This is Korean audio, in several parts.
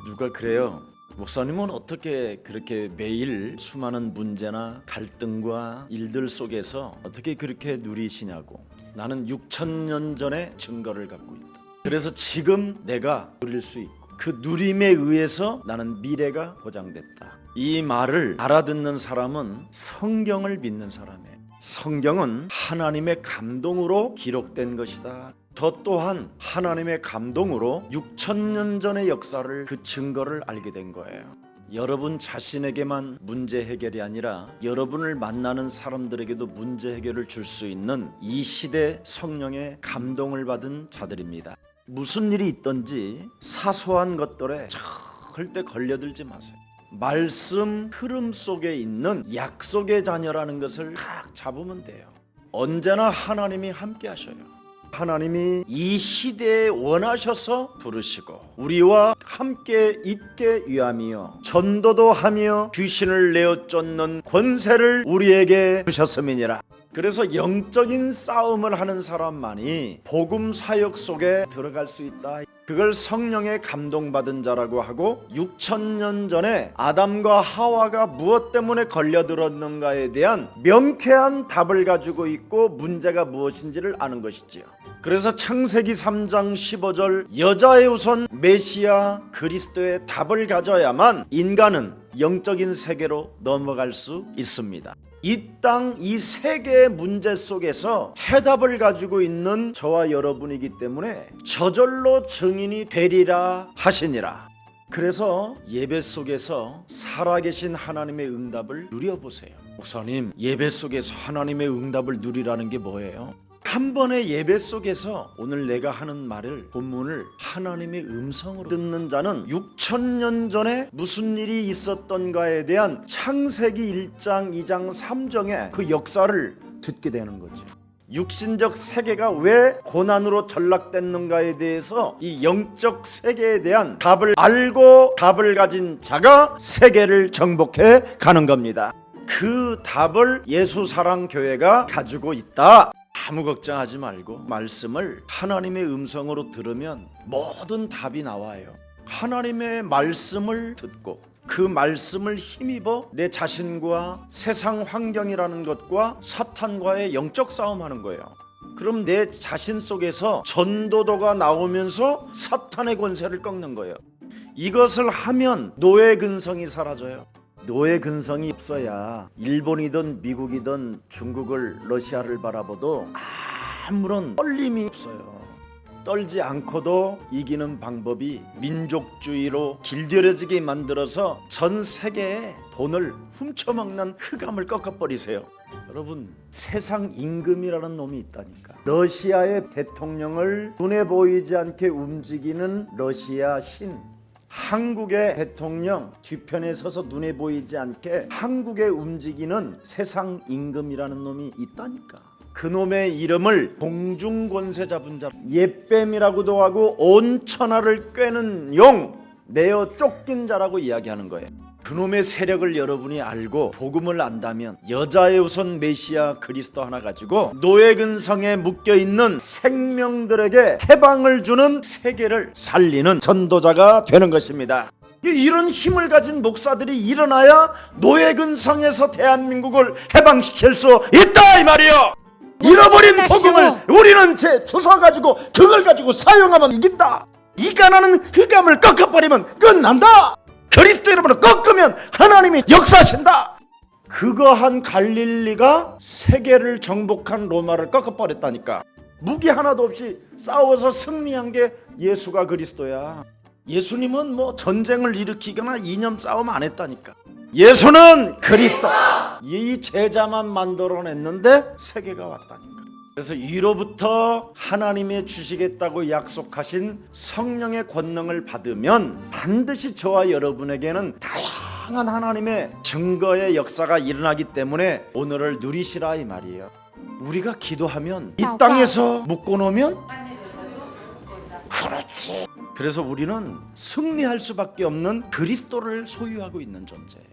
누가 그래요. 목사님은 어떻게 그렇게 매일 수많은 문제나 갈등과 일들 속에서 어떻게 그렇게 누리시냐고. 나는 6,000년 전의 증거를 갖고 있다. 그래서 지금 내가 누릴 수 있고 그 누림에 의해서 나는 미래가 보장됐다. 이 말을 알아듣는 사람은 성경을 믿는 사람이에요. 성경은 하나님의 감동으로 기록된 것이다. 저 또한 하나님의 감동으로 6,000년 전의 역사를, 그 증거를 알게 된 거예요. 여러분 자신에게만 문제 해결이 아니라 여러분을 만나는 사람들에게도 문제 해결을 줄 수 있는 이 시대 성령의 감동을 받은 자들입니다. 무슨 일이 있든지 사소한 것들에 절대 걸려들지 마세요. 말씀 흐름 속에 있는 약속의 자녀라는 것을 딱 잡으면 돼요. 언제나 하나님이 함께 하셔요. 하나님이 이 시대에 원하셔서 부르시고 우리와 함께 있게 위함이요 전도도 하며 귀신을 내어 쫓는 권세를 우리에게 주셨음이니라. 그래서 영적인 싸움을 하는 사람만이 복음 사역 속에 들어갈 수 있다. 그걸 성령의 감동받은 자라고 하고 6,000년 전에 아담과 하와가 무엇 때문에 걸려들었는가에 대한 명쾌한 답을 가지고 있고 문제가 무엇인지를 아는 것이지요. 그래서 창세기 3장 15절 여자의 우선 메시아 그리스도의 답을 가져야만 인간은 영적인 세계로 넘어갈 수 있습니다. 이 땅 이 세계의 문제 속에서 해답을 가지고 있는 저와 여러분이기 때문에 저절로 증인이 되리라 하시니라. 그래서 예배 속에서 살아계신 하나님의 응답을 누려보세요. 목사님, 예배 속에서 하나님의 응답을 누리라는 게 뭐예요? 한 번의 예배 속에서 오늘 내가 하는 말을, 본문을 하나님의 음성으로 듣는 자는 6,000년 전에 무슨 일이 있었던가에 대한 창세기 1장, 2장, 3장의 그 역사를 듣게 되는 거죠. 육신적 세계가 왜 고난으로 전락됐는가에 대해서 이 영적 세계에 대한 답을 알고 답을 가진 자가 세계를 정복해 가는 겁니다. 그 답을 예수사랑교회가 가지고 있다. 아무 걱정하지 말고 말씀을 하나님의 음성으로 들으면 모든 답이 나와요. 하나님의 말씀을 듣고 그 말씀을 힘입어 내 자신과 세상 환경이라는 것과 사탄과의 영적 싸움하는 거예요. 그럼 내 자신 속에서 전도도가 나오면서 사탄의 권세를 꺾는 거예요. 이것을 하면 노예 근성이 사라져요. 노예 근성이 없어야 일본이든 미국이든 중국을, 러시아를 바라봐도 아무런 떨림이 없어요. 떨지 않고도 이기는 방법이 민족주의로 길들여지게 만들어서 전 세계에 돈을 훔쳐먹는 흑암을 꺾어버리세요. 여러분, 세상 임금이라는 놈이 있다니까. 러시아의 대통령을 눈에 보이지 않게 움직이는 러시아 신, 한국의 대통령 뒤편에 서서 눈에 보이지 않게 한국에 움직이는 세상 임금이라는 놈이 있다니까. 그 놈의 이름을 공중권세 잡은 자, 옛뱀이라고도 하고 온 천하를 꿰는 용, 내어 쫓긴 자라고 이야기하는 거예요. 그놈의 세력을 여러분이 알고 복음을 안다면 여자의 우선 메시아 그리스도 하나 가지고 노예근성에 묶여있는 생명들에게 해방을 주는 세계를 살리는 전도자가 되는 것입니다. 이런 힘을 가진 목사들이 일어나야 노예근성에서 대한민국을 해방시킬 수 있다 이 말이요. 잃어버린 복음을 우리는 주워가지고 그걸 가지고 사용하면 이긴다. 이 가난한 흑암을 꺾어버리면 끝난다. 그리스도 이름으로 꺾으면 하나님이 역사하신다. 그거 한 갈릴리가 세계를 정복한 로마를 꺾어버렸다니까. 무기 하나도 없이 싸워서 승리한 게 예수가 그리스도야. 예수님은 뭐 전쟁을 일으키거나 이념 싸움 안 했다니까. 예수는 그리스도. 이 제자만 만들어냈는데 세계가 왔다니까. 그래서 이로부터 하나님이 주시겠다고 약속하신 성령의 권능을 받으면 반드시 저와 여러분에게는 다양한 하나님의 증거의 역사가 일어나기 때문에 오늘을 누리시라 이 말이에요. 우리가 기도하면 이 땅에서 묶어놓으면 그렇지. 그래서 우리는 승리할 수밖에 없는 그리스도를 소유하고 있는 존재예요.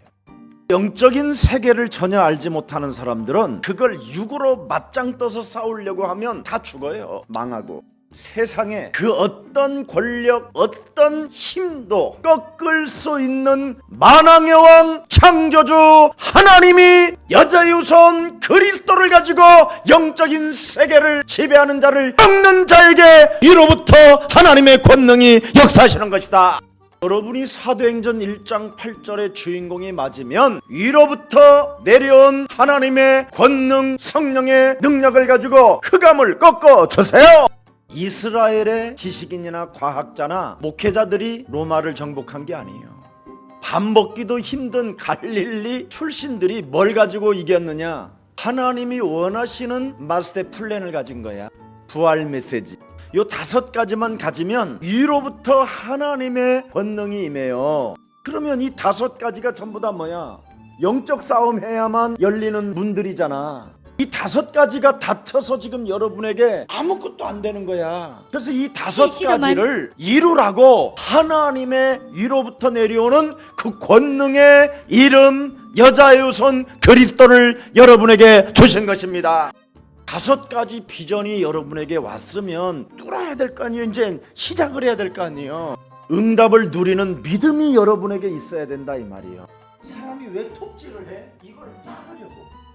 영적인 세계를 전혀 알지 못하는 사람들은 그걸 육으로 맞짱 떠서 싸우려고 하면 다 죽어요. 망하고. 세상에 그 어떤 권력, 어떤 힘도 꺾을 수 있는 만왕의 왕 창조주 하나님이 여자유손 그리스도를 가지고 영적인 세계를 지배하는 자를 꺾는 자에게 이로부터 하나님의 권능이 역사하시는 것이다. 여러분이 사도행전 1장 8절의 주인공이 맞으면 위로부터 내려온 하나님의 권능, 성령의 능력을 가지고 흑암을 꺾어 주세요. 이스라엘의 지식인이나 과학자나 목회자들이 로마를 정복한 게 아니에요. 밥 먹기도 힘든 갈릴리 출신들이 뭘 가지고 이겼느냐? 하나님이 원하시는 마스터 플랜을 가진 거야. 부활 메시지. 요 5가지만 가지면 위로부터 하나님의 권능이 임해요. 그러면 이 5가지가 전부 다 뭐야? 영적 싸움 해야만 열리는 문들이잖아. 이 5가지가 닫혀서 지금 여러분에게 아무것도 안 되는 거야. 그래서 이 5가지를 이루라고 하나님의 위로부터 내려오는 그 권능의 이름 여자의 손 그리스도를 여러분에게 주신 것입니다. 5가지 비전이 여러분에게 왔으면 뚫어야 될 거 아니에요. 이제 시작을 해야 될 거 아니에요. 응답을 누리는 믿음이 여러분에게 있어야 된다 이 말이에요. 사람이 왜 톱질을 해? 이걸 자르려고.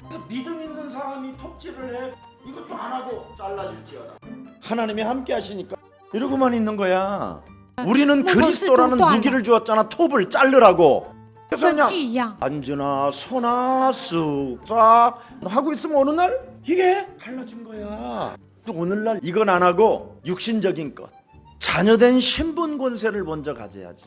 그래서 믿음 있는 사람이 톱질을 해. 이것도 안 하고 잘라질지어다. 하나님이 함께 하시니까 이러고만 있는 거야. 우리는 그리스도라는 무기를 주었잖아. 톱을 자르라고. 그래서 그냥 앉으나 서나 쓱싹 하고 있으면 어느 날 이게 달라진 거야. 또 오늘날 이건 안 하고 육신적인 것, 자녀된 신분 권세를 먼저 가져야지.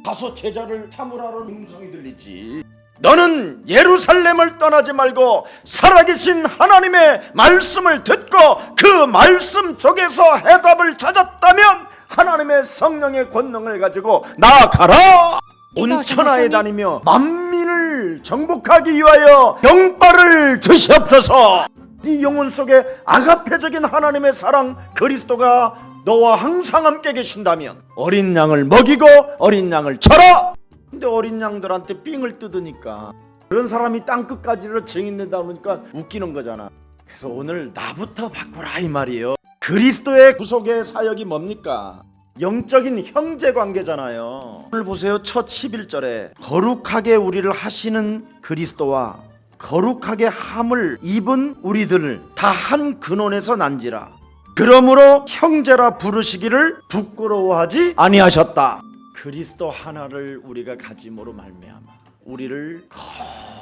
가서 제자를 참으라는 음성이 들리지. 너는 예루살렘을 떠나지 말고 살아계신 하나님의 말씀을 듣고 그 말씀 속에서 해답을 찾았다면 하나님의 성령의 권능을 가지고 나아가라. 온 천하에 다니며 만민을 정복하기 위하여 영빨을 주시옵소서. 네 영혼 속에 아가페적인 하나님의 사랑 그리스도가 너와 항상 함께 계신다면 어린 양을 먹이고 어린 양을 쳐라. 근데 어린 양들한테 삥을 뜯으니까 그런 사람이 땅끝까지로 증인된다 그러니까 웃기는 거잖아. 그래서 오늘 나부터 바꾸라 이 말이에요. 그리스도의 구속의 사역이 뭡니까? 영적인 형제관계잖아요. 오늘 보세요. 첫 11절에 거룩하게 우리를 하시는 그리스도와 거룩하게 함을 입은 우리들을 다 한 근원에서 난지라. 그러므로 형제라 부르시기를 부끄러워하지 아니하셨다. 그리스도 하나를 우리가 가짐으로 말미암아 우리를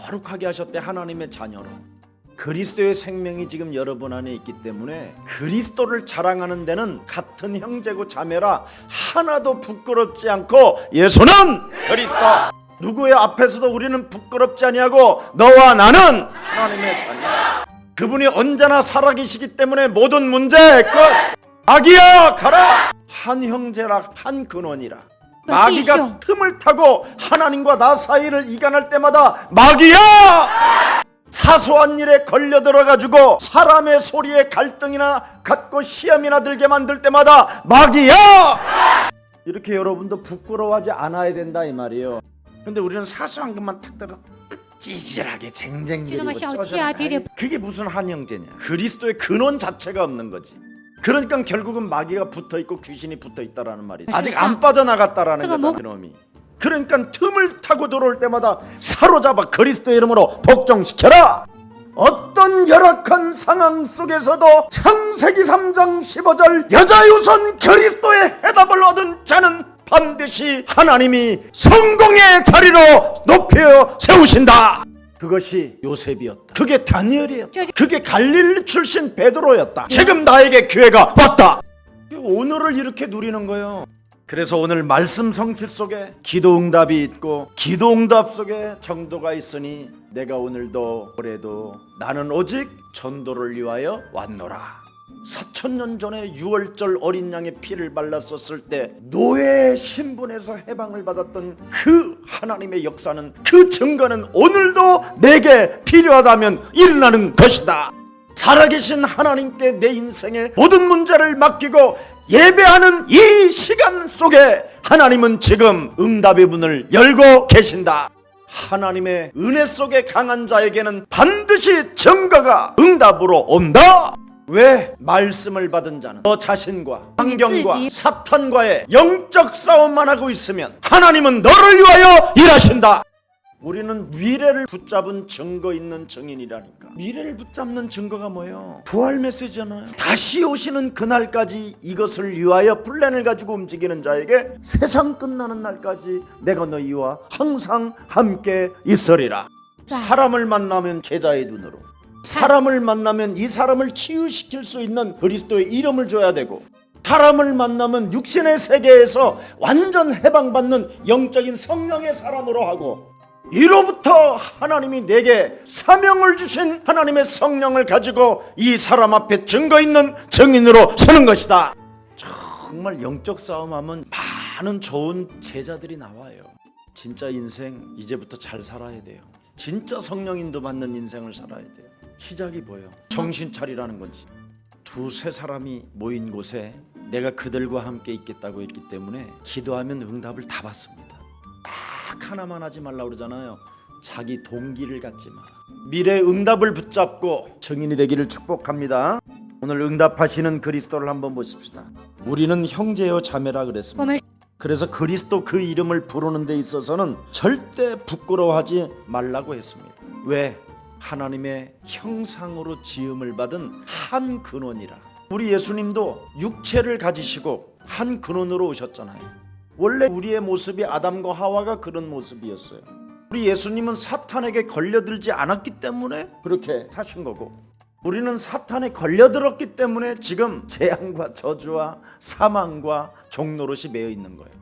거룩하게 하셨대. 하나님의 자녀로. 그리스도의 생명이 지금 여러분 안에 있기 때문에 그리스도를 자랑하는 데는 같은 형제고 자매라 하나도 부끄럽지 않고 예수는 그리스도. 누구의 앞에서도 우리는 부끄럽지 아니하고 너와 나는 하나님의 자녀. 그분이 언제나 살아계시기 때문에 모든 문제 끝. 마귀야 가라. 한 형제라 한 근원이라. 마귀가 틈을 타고 하나님과 나 사이를 이간할 때마다 마귀야! 사소한 일에 걸려들어가지고 사람의 소리에 갈등이나 갖고 시험이나 들게 만들 때마다 마귀야! 이렇게 여러분도 부끄러워하지 않아야 된다 이 말이에요. 근데 우리는 사소한 것만 탁 들어 찌질하게 쟁쟁거리고 쪼잔하게. 그게 무슨 한 형제냐. 그리스도의 근원 자체가 없는 거지. 그러니까 결국은 마귀가 붙어있고 귀신이 붙어있다라는 말이지. 아직 안 빠져나갔다라는 거죠. 그놈이. 그러니까 틈을 타고 들어올 때마다 사로잡아 그리스도의 이름으로 복종시켜라. 어떤 열악한 상황 속에서도 창세기 3장 15절 여자유선 그리스도의 해답을 얻은 자는 반드시 하나님이 성공의 자리로 높여 세우신다. 그것이 요셉이었다. 그게 다니엘이었다. 그게 갈릴리 출신 베드로였다. 지금 나에게 기회가 왔다. 오늘을 이렇게 누리는 거예요. 그래서 오늘 말씀 성취 속에 기도응답이 있고 기도응답 속에 정도가 있으니 내가 오늘도 올해도 나는 오직 전도를 위하여 왔노라. 4,000년 전에 6월절 어린 양의 피를 발랐었을 때 노예 신분에서 해방을 받았던 그 하나님의 역사는, 그 증거는 오늘도 내게 필요하다면 일어나는 것이다. 살아계신 하나님께 내 인생의 모든 문제를 맡기고 예배하는 이 시간 속에 하나님은 지금 응답의 문을 열고 계신다. 하나님의 은혜 속에 강한 자에게는 반드시 증거가 응답으로 온다. 왜? 말씀을 받은 자는 너 자신과 환경과 니 사탄과의 영적 싸움만 하고 있으면 하나님은 너를 위하여 일하신다. 우리는 미래를 붙잡은 증거 있는 증인이라니까. 미래를 붙잡는 증거가 뭐예요? 부활 메시지잖아요. 다시 오시는 그날까지 이것을 위하여 플랜을 가지고 움직이는 자에게 세상 끝나는 날까지 내가 너희와 항상 함께 있으리라. 사람을 만나면 제자의 눈으로, 사람을 만나면 이 사람을 치유시킬 수 있는 그리스도의 이름을 줘야 되고, 사람을 만나면 육신의 세계에서 완전 해방받는 영적인 성령의 사람으로 하고, 이로부터 하나님이 내게 사명을 주신 하나님의 성령을 가지고 이 사람 앞에 증거 있는 증인으로 서는 것이다. 정말 영적 싸움하면 많은 좋은 제자들이 나와요. 진짜 인생 이제부터 잘 살아야 돼요. 진짜 성령인도 받는 인생을 살아야 돼요. 시작이 뭐예요? 정신 차리라는 건지. 두세 사람이 모인 곳에 내가 그들과 함께 있겠다고 했기 때문에 기도하면 응답을 다 받습니다. 딱 하나만 하지 말라고 그러잖아요. 자기 동기를 갖지 마라. 미래의 응답을 붙잡고 증인이 되기를 축복합니다. 오늘 응답하시는 그리스도를 한번 보십시다. 우리는 형제요 자매라 그랬습니다. 그래서 그리스도 그 이름을 부르는 데 있어서는 절대 부끄러워하지 말라고 했습니다. 왜? 하나님의 형상으로 지음을 받은 한 근원이라. 우리 예수님도 육체를 가지시고 한 근원으로 오셨잖아요. 원래 우리의 모습이 아담과 하와가 그런 모습이었어요. 우리 예수님은 사탄에게 걸려들지 않았기 때문에 그렇게 사신 거고, 우리는 사탄에 걸려들었기 때문에 지금 재앙과 저주와 사망과 종노릇이 매여 있는 거예요.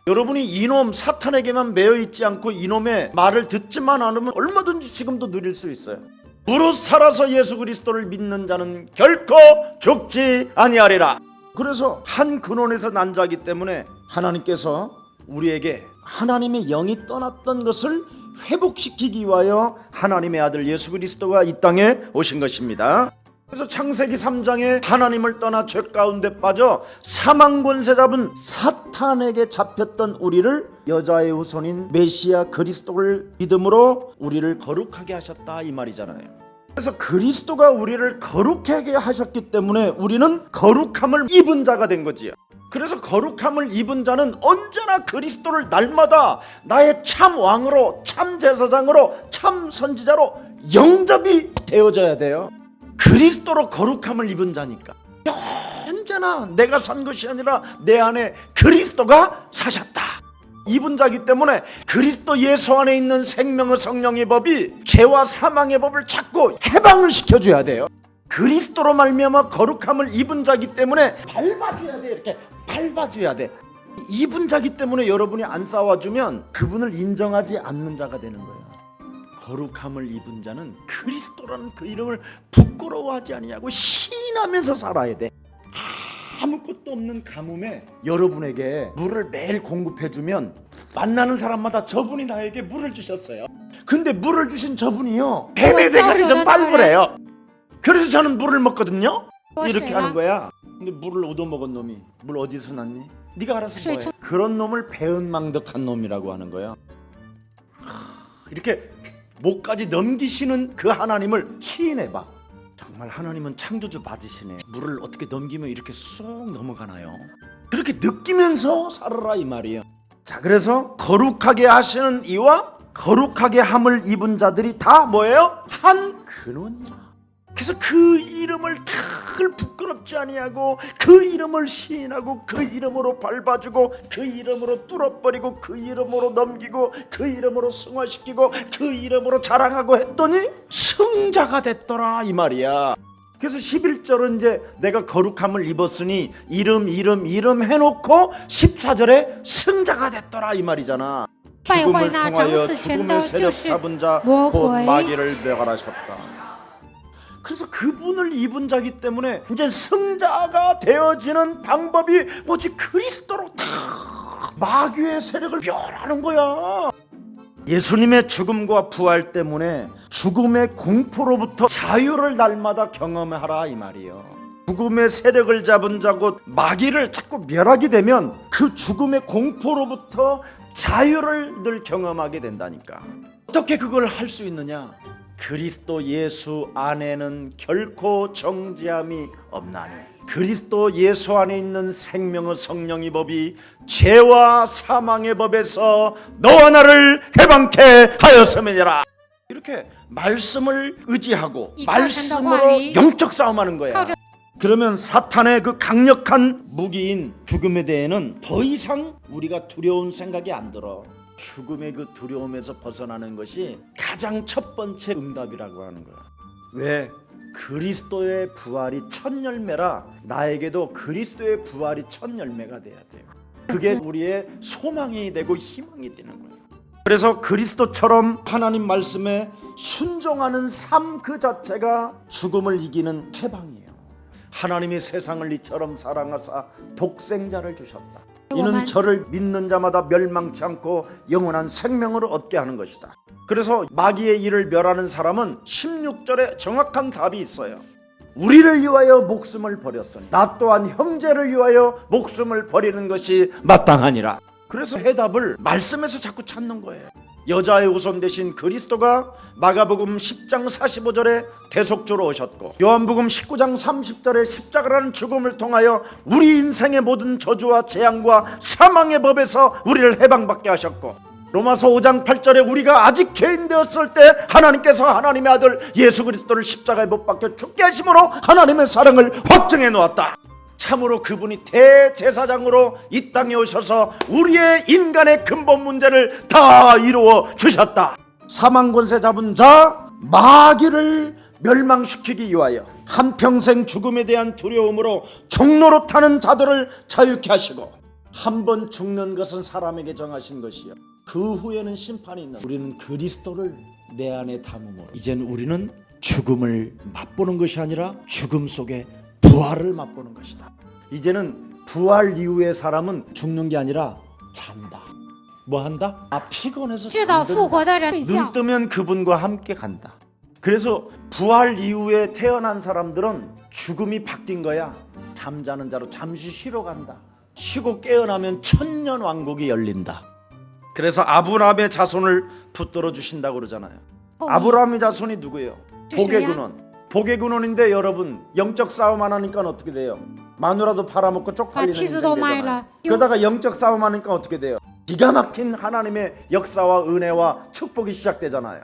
여러분이 이놈 사탄에게만 매여 있지 않고 이놈의 말을 듣지만 않으면 얼마든지 지금도 누릴 수 있어요. 무릇 살아서 예수 그리스도를 믿는 자는 결코 죽지 아니하리라. 그래서 한 근원에서 난 자이기 때문에 하나님께서 우리에게 하나님의 영이 떠났던 것을 회복시키기 위하여 하나님의 아들 예수 그리스도가 이 땅에 오신 것입니다. 그래서 창세기 3장에 하나님을 떠나 죄 가운데 빠져 사망 권세 잡은 사탄에게 잡혔던 우리를 여자의 후손인 메시아 그리스도를 믿음으로 우리를 거룩하게 하셨다 이 말이잖아요. 그래서 그리스도가 우리를 거룩하게 하셨기 때문에 우리는 거룩함을 입은 자가 된 거지요. 그래서 거룩함을 입은 자는 언제나 그리스도를 날마다 나의 참 왕으로, 참 제사장으로, 참 선지자로 영접이 되어져야 돼요. 그리스도로 거룩함을 입은 자니까 언제나 내가 산 것이 아니라 내 안에 그리스도가 사셨다. 입은 자기 때문에 그리스도 예수 안에 있는 생명의 성령의 법이 죄와 사망의 법을 찾고 해방을 시켜줘야 돼요. 그리스도로 말미암아 거룩함을 입은 자기 때문에 밟아줘야 돼. 이렇게 밟아줘야 돼. 입은 자기 때문에 여러분이 안 싸워주면 그분을 인정하지 않는 자가 되는 거예요. 거룩함을 입은 자는 그리스도라는 그 이름을 부끄러워하지 아니하고 시인하면서 살아야 돼. 아무것도 없는 가뭄에 여러분에게 물을 매일 공급해주면 만나는 사람마다 저분이 나에게 물을 주셨어요. 근데 물을 주신 저분이요 베베대가리 좀 빨부래요. 그래서 저는 물을 먹거든요. 이렇게 하는 거야. 근데 물을 얻어먹은 놈이 물 어디서 났니? 네가 알아서 뭐해. 그런 놈을 배은망덕한 놈이라고 하는 거예요. 이렇게 목까지 넘기시는 그 하나님을 시인해봐. 정말 하나님은 창조주 맞으시네. 물을 어떻게 넘기면 이렇게 쏙 넘어가나요? 그렇게 느끼면서 살아라 이 말이에요. 자, 그래서 거룩하게 하시는 이와 거룩하게 함을 입은 자들이 다 뭐예요? 한 근원이야. 그래서 그 이름을 늘 부끄럽지 아니하고 그 이름을 시인하고 그 이름으로 밟아주고 그 이름으로 뚫어버리고 그 이름으로 넘기고 그 이름으로 승화시키고 그 이름으로 자랑하고 했더니 승자가 됐더라 이 말이야. 그래서 11절은 이제 내가 거룩함을 입었으니 이름 해놓고 14절에 승자가 됐더라 이 말이잖아. 죽음을 통하여 죽음의 세력 잡은 자 곧 마귀를 멸하셨다. 그래서 그분을 입은 자기 때문에 이제 승자가 되어지는 방법이 오직 그리스도로 다 마귀의 세력을 멸하는 거야. 예수님의 죽음과 부활 때문에 죽음의 공포로부터 자유를 날마다 경험하라 이 말이에요. 죽음의 세력을 잡은 자 곧 마귀를 자꾸 멸하게 되면 그 죽음의 공포로부터 자유를 늘 경험하게 된다니까. 어떻게 그걸 할 수 있느냐? 그리스도 예수 안에는 결코 정죄함이 없나니 그리스도 예수 안에 있는 생명의 성령의 법이 죄와 사망의 법에서 너와 나를 해방케 하였음이니라. 이렇게 말씀을 의지하고 말씀으로 영적 싸움하는 거야. 그러면 사탄의 그 강력한 무기인 죽음에 대해는 더 이상 우리가 두려운 생각이 안 들어. 죽음의 그 두려움에서 벗어나는 것이 가장 첫 번째 응답이라고 하는 거야. 왜? 그리스도의 부활이 첫 열매라 나에게도 그리스도의 부활이 첫 열매가 돼야 돼요. 그게 우리의 소망이 되고 희망이 되는 거예요. 그래서 그리스도처럼 하나님 말씀에 순종하는 삶 그 자체가 죽음을 이기는 해방이에요. 하나님이 세상을 이처럼 사랑하사 독생자를 주셨다. 이는 저를 믿는 자마다 멸망치 않고 영원한 생명을 얻게 하는 것이다. 그래서 마귀의 일을 멸하는 사람은 16절에 정확한 답이 있어요. 우리를 위하여 목숨을 버렸으니 나 또한 형제를 위하여 목숨을 버리는 것이 마땅하니라. 그래서 해답을 말씀에서 자꾸 찾는 거예요. 여자의 우선 대신 그리스도가 마가복음 10장 45절에 대속주로 오셨고 요한복음 19장 30절에 십자가라는 죽음을 통하여 우리 인생의 모든 저주와 재앙과 사망의 법에서 우리를 해방받게 하셨고 로마서 5장 8절에 우리가 아직 죄인 되었을 때 하나님께서 하나님의 아들 예수 그리스도를 십자가에 못 박혀 죽게 하심으로 하나님의 사랑을 확증해 놓았다. 참으로 그분이 대제사장으로 이 땅에 오셔서 우리의 인간의 근본 문제를 다 이루어 주셨다. 사망 권세 잡은 자 마귀를 멸망시키기 위하여 한평생 죽음에 대한 두려움으로 종로로 타는 자들을 자유케 하시고 한 번 죽는 것은 사람에게 정하신 것이요 그 후에는 심판이 있는 우리는 그리스도를 내 안에 담음으로 이젠 우리는 죽음을 맛보는 것이 아니라 죽음 속에 부활을 맛보는 것이다. 이제는 부활 이후의 사람은 죽는 게 아니라 잔다. 뭐 한다? 피곤해서 잠든다. 눈 뜨면 그분과 함께 간다. 그래서 부활 이후에 태어난 사람들은 죽음이 바뀐 거야. 잠자는 자로 잠시 쉬러 간다. 쉬고 깨어나면 천년 왕국이 열린다. 그래서 아브라함의 자손을 붙들어 주신다고 그러잖아요. 아브라함의 자손이 누구예요? 복의 근원. 복의 근원인데 여러분 영적 싸움 안 하니까 어떻게 돼요? 마누라도 팔아먹고 쪽팔리는 인생이 되잖아요. 그러다가 영적 싸움 하니까 어떻게 돼요? 기가 막힌 하나님의 역사와 은혜와 축복이 시작되잖아요.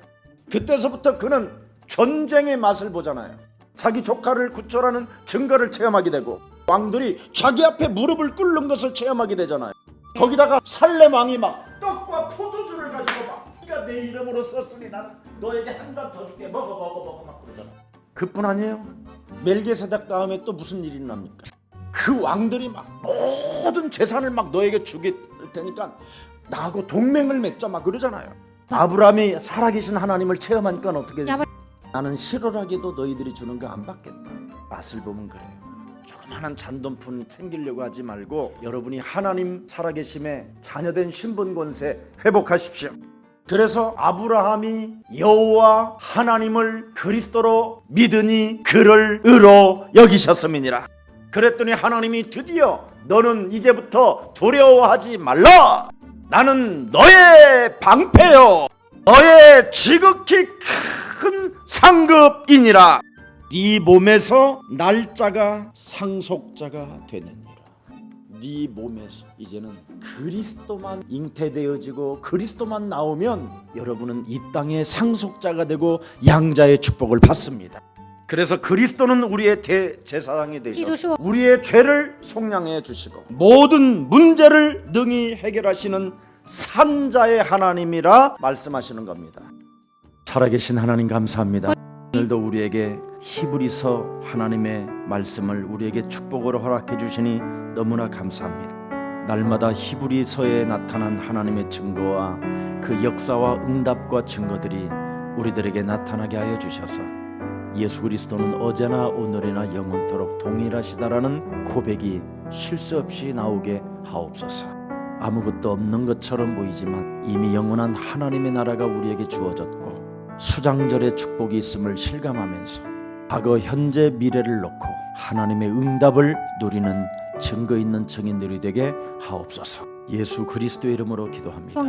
그때서부터 그는 전쟁의 맛을 보잖아요. 자기 조카를 구출하는 증거를 체험하게 되고 왕들이 자기 앞에 무릎을 꿇는 것을 체험하게 되잖아요. 거기다가 살렘 왕이 막 떡과 포도주를 가지고 막 네가 내 이름으로 썼으니 난 너에게 한 잔 더 줄게 먹어 막 그러잖아. 그뿐 아니에요. 멜기세덱 다음에 또 무슨 일이 납니까? 그 왕들이 막 모든 재산을 막 너에게 주게 될 테니까 나하고 동맹을 맺자 막 그러잖아요. 아브라함이 살아계신 하나님을 체험하니까 어떻게 되지? 나는 실오라기도 너희들이 주는 거 안 받겠다. 맛을 보면 그래요. 조그마한 잔돈푼 챙기려고 하지 말고 여러분이 하나님 살아계심에 자녀된 신분 권세 회복하십시오. 그래서 아브라함이 여호와 하나님을 그리스도로 믿으니 그를 의로 여기셨음이니라. 그랬더니 하나님이 드디어 너는 이제부터 두려워하지 말라. 나는 너의 방패요 너의 지극히 큰 상급이니라. 네 몸에서 날짜가 상속자가 되느니라. 네 몸에서 이제는 그리스도만 잉태되어지고 그리스도만 나오면 여러분은 이 땅의 상속자가 되고 양자의 축복을 받습니다. 그래서 그리스도는 우리의 대제사장이 되셔서 우리의 죄를 속량해 주시고 모든 문제를 능히 해결하시는 산자의 하나님이라 말씀하시는 겁니다. 살아계신 하나님 감사합니다. 오늘도 우리에게 히브리서 하나님의 말씀을 우리에게 축복으로 허락해 주시니 너무나 감사합니다. 날마다 히브리서에 나타난 하나님의 증거와 그 역사와 응답과 증거들이 우리들에게 나타나게 하여 주셔서 예수 그리스도는 어제나 오늘이나 영원토록 동일하시다라는 고백이 쉴 새 없이 나오게 하옵소서. 아무것도 없는 것처럼 보이지만 이미 영원한 하나님의 나라가 우리에게 주어졌고 수장절의 축복이 있음을 실감하면서 과거, 현재, 미래를 놓고 하나님의 응답을 누리는 증거 있는 증인들이 되게 하옵소서. 예수 그리스도의 이름으로 기도합니다.